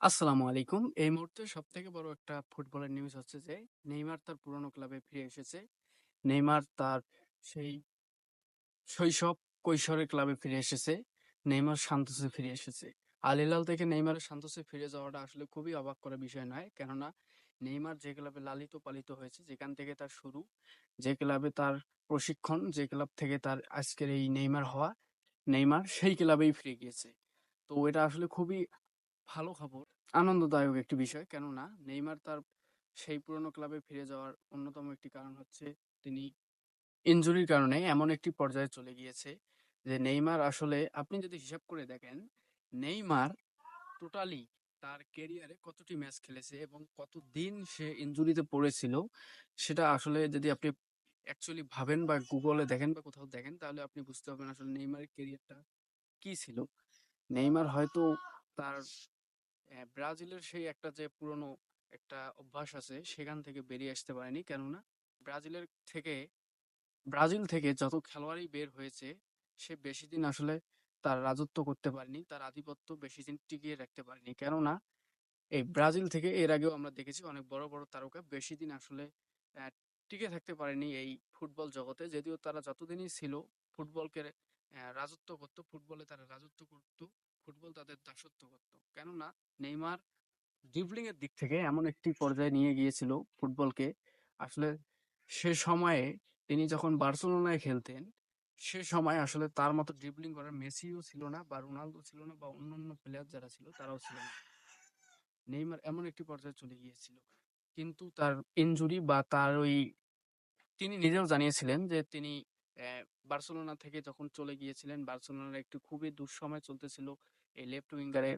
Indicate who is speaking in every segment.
Speaker 1: আসসালামু আলাইকুম। এই মুহূর্তে সবথেকে বড় একটা ফুটবলের নিউজ হচ্ছে যে, নেইমার তার পুরনো ক্লাবে ফিরে এসেছে। নেইমার তার সেই শৈশব, কৈশোরের ক্লাবে ফিরে এসেছে। নেইমার সান্তোসে ফিরে এসেছে। আল হিলাল থেকে নেইমারের সান্তোসে ফিরে যাওয়াটা আসলে খুবই অবাক করা বিষয় নয়। কেননা নেইমার যে ক্লাবে লালিত পালিত হয়েছে, যেখান থেকে তার শুরু, যে ক্লাবে তার প্রশিক্ষণ, যে ক্লাব থেকে তার আজকের এই নেইমার হওয়া, নেইমার সেই ক্লাবেই ফিরে গিয়েছে। তো এটা আসলে খুবই ভালো খবর, আনন্দদায়ক একটি বিষয়। কেননা নেইমার তার সেই পুরনো ক্লাবে ফিরে যাওয়ার অন্যতম একটি কারণ হচ্ছে তিনি ইনজুরির কারণে এমন একটি পর্যায়ে চলে গিয়েছে যে নেইমার আসলে আপনি যদি হিসাব করে দেখেন, নেইমার টোটালি তার ক্যারিয়ারে কতটি ম্যাচ খেলেছে এবং কতদিন সে ইনজুরিতে পড়েছিল, সেটা আসলে যদি আপনি অ্যাকচুয়ালি ভাবেন বা গুগলে দেখেন বা কোথাও দেখেন, তাহলে আপনি বুঝতে পারবেন আসলে নেইমারের ক্যারিয়ারটা কি ছিল। নেইমার হয়তো তার ব্রাজিলের সেই একটা যে পুরনো একটা অভ্যাস আছে, সেখান থেকে বেরিয়ে আসতে পারেনি। কেননা ব্রাজিলের থেকে ব্রাজিল থেকে যত খেলোয়াড়ই বের হয়েছে, সে বেশি দিন আসলে তার রাজত্ব করতে পারেনি, তার আধিপত্য বেশি দিন টিকিয়ে রাখতে পারেনি। কেননা এই ব্রাজিল থেকে এর আগেও আমরা দেখেছি অনেক বড় বড় তারকা বেশি দিন আসলে আহ, টিকে থাকতে পারেনি এই ফুটবল জগতে। যদিও তারা যতদিনই ছিল ফুটবলকে রাজত্ব করতো, ফুটবলে তারা রাজত্ব করতো, ফুটবল তাদের দাসত্ব করতো। কেননা নেইমার ড্রিবলিং এর দিক থেকে এমন একটি পর্যায়ে নিয়ে গিয়েছিল ফুটবলকে, আসলে সে সময়ে তিনি যখন বার্সেলোনায় খেলতেন, সে সময় আসলে তার মতো ড্রিবলিং করার মেসিও ছিল না, বা রোনালদো ছিল না, বা অন্যান্য প্লেয়ার যারা ছিল তারাও ছিল না। নেইমার এমন একটি পর্যায়ে চলে গিয়েছিল, কিন্তু তার ইনজুরি বা তার ওই, তিনি নিজেও জানিয়েছিলেন যে তিনি বার্সেলোনা থেকে যখন চলে গিয়েছিলেন, বার্সেলোনার একটি খুবই দুঃসময় চলতেছিল এই লেফট উইঙ্গারে।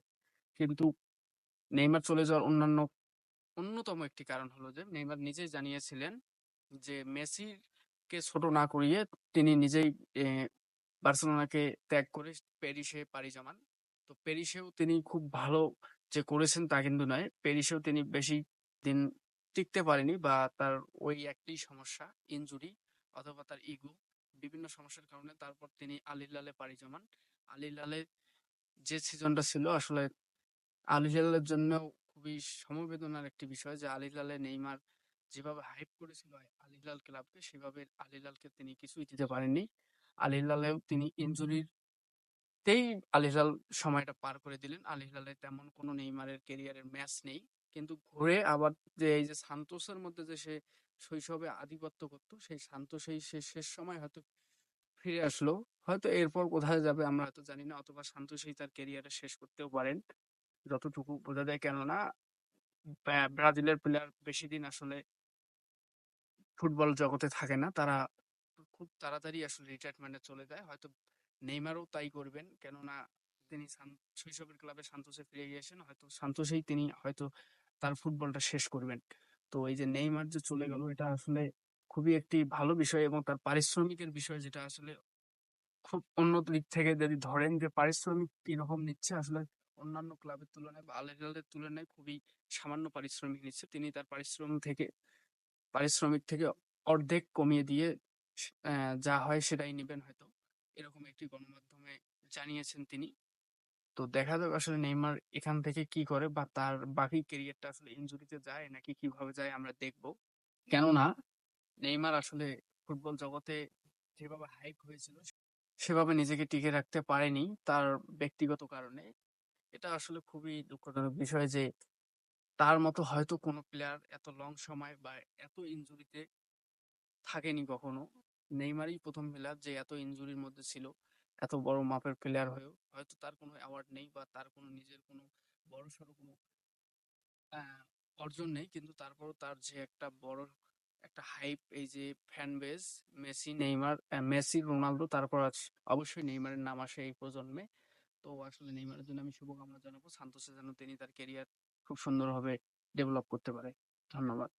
Speaker 1: কিন্তু নেইমার চলে যাওয়ার অন্যতম একটি কারণ হলো যে নেইমার নিজেই জানিয়েছিলেন যে মেসিকে ছোট না করিয়ে তিনি নিজেই বার্সেলোনাকে ত্যাগ করে প্যারিসে পাড়ি জমান। তো প্যারিসেও তিনি খুব ভালো যে করেছেন তা কিন্তু নয়, প্যারিসেও তিনি বেশি দিন টিকতে পারেনি, বা তার ওই একটি সমস্যা, ইনজুরি অথবা তার ইগো, বিভিন্ন সমস্যার কারণে তারপর তিনি আল হিলালে পাড়ি জমান। আল হিলালে যে সিজনটা ছিল আসলে আল হিলালের জন্য খুবই সমবেদনার একটি বিষয় যে আল হিলালে নেইমার যেভাবে হাইপ করেছিল আল হিলাল ক্লাবকে, সেভাবে আল হিলালকে তিনি কিছুই দিতে পারেননি। আল হিলালেও তিনি ইনজুরিতেই আল হিলাল সময়টা পার করে দিলেন। আল হিলালে তেমন কোনো নেইমারের ক্যারিয়ারের ম্যাচ নেই, কিন্তু ঘুরে আবার যে এই যে সান্তোসের মধ্যে যে সে শৈশবে আধিপত্য করতো, সেই সান্তোসেই সে শেষ সময় হয়তো ফিরে আসলো। হয়তো এরপর কোথায় যাবে আমরা হয়তো জানি না, অথবা সান্তোসেই তার ক্যারিয়ারে শেষ করতেও পারেন, যতটুকু বোঝা যায়। কেননা ব্রাজিলের প্লেয়ার বেশি দিন আসলে ফুটবল জগতে থাকে না, তারা খুব তাড়াতাড়ি আসলে রিটায়ারমেন্টে চলে যায়। হয়তো নেইমারও তাই করবেন, কেননা তিনি শৈশবের ক্লাবে সান্তোসে ফিরে গিয়েছেন, হয়তো সান্তোসেই তিনি হয়তো তার ফুটবলটা শেষ করবেন। তো এই যে নেইমার যে চলে গেল, এটা আসলে খুবই একটি ভালো বিষয়, এবং তার পারিশ্রমিকের বিষয় যেটা আসলে খুব অন্য দিক থেকে যদি ধরেন যে পারিশ্রমিক কিরকম নিচ্ছে, আসলে অন্যান্য ক্লাবের তুলনায় বা আল হিলালের তুলনায় খুবই সামান্য পারিশ্রমিক নিচ্ছে। তিনি তার পারিশ্রমিক থেকে অর্ধেক কমিয়ে দিয়ে যা হয় সেটাই নিবেন হয়তো, এরকম একটি গণমাধ্যমে জানিয়েছেন তিনি। তো দেখা যাক আসলে নেইমার এখান থেকে কি করে, বা তার বাকি ক্যারিয়ারটা আসলে ইনজুরিতে যায় নাকি কিভাবে যায় আমরা দেখবো। কেননা নেইমার আসলে ফুটবল জগতে যেভাবে হাইপ হয়েছিল, সেভাবে নিজেকে টিকে রাখতে পারেনি তার ব্যক্তিগত কারণে। এটা আসলে খুবই দুঃখজনক বিষয় যে তার মতো হয়তো কোনো প্লেয়ার এত লং সময় বা এত ইনজুরিতে থাকেনি কখনো। নেইমারই প্রথম প্লেয়ার যে এত ইনজুরির মধ্যে ছিল, এত বড় মাপের প্লেয়ার হয়েও হয়তো তার কোনো অ্যাওয়ার্ড নেই, বা তার কোনো নিজের কোনো বড়সড় কোনো আহ, অর্জন নেই, কিন্তু তারপরও তার যে একটা বড় একটা হাইপ, এই যে ফ্যান বেজ, মেসি রোনালদো, তারপর অবশ্যই নেইমারের নাম আসে এই প্রজন্মে। তো আসলে নেইমারের জন্য আমি শুভকামনা জানাবো, সান্তোসে যেন তিনি তার ক্যারিয়ার খুব সুন্দরভাবে ডেভেলপ করতে পারে। ধন্যবাদ।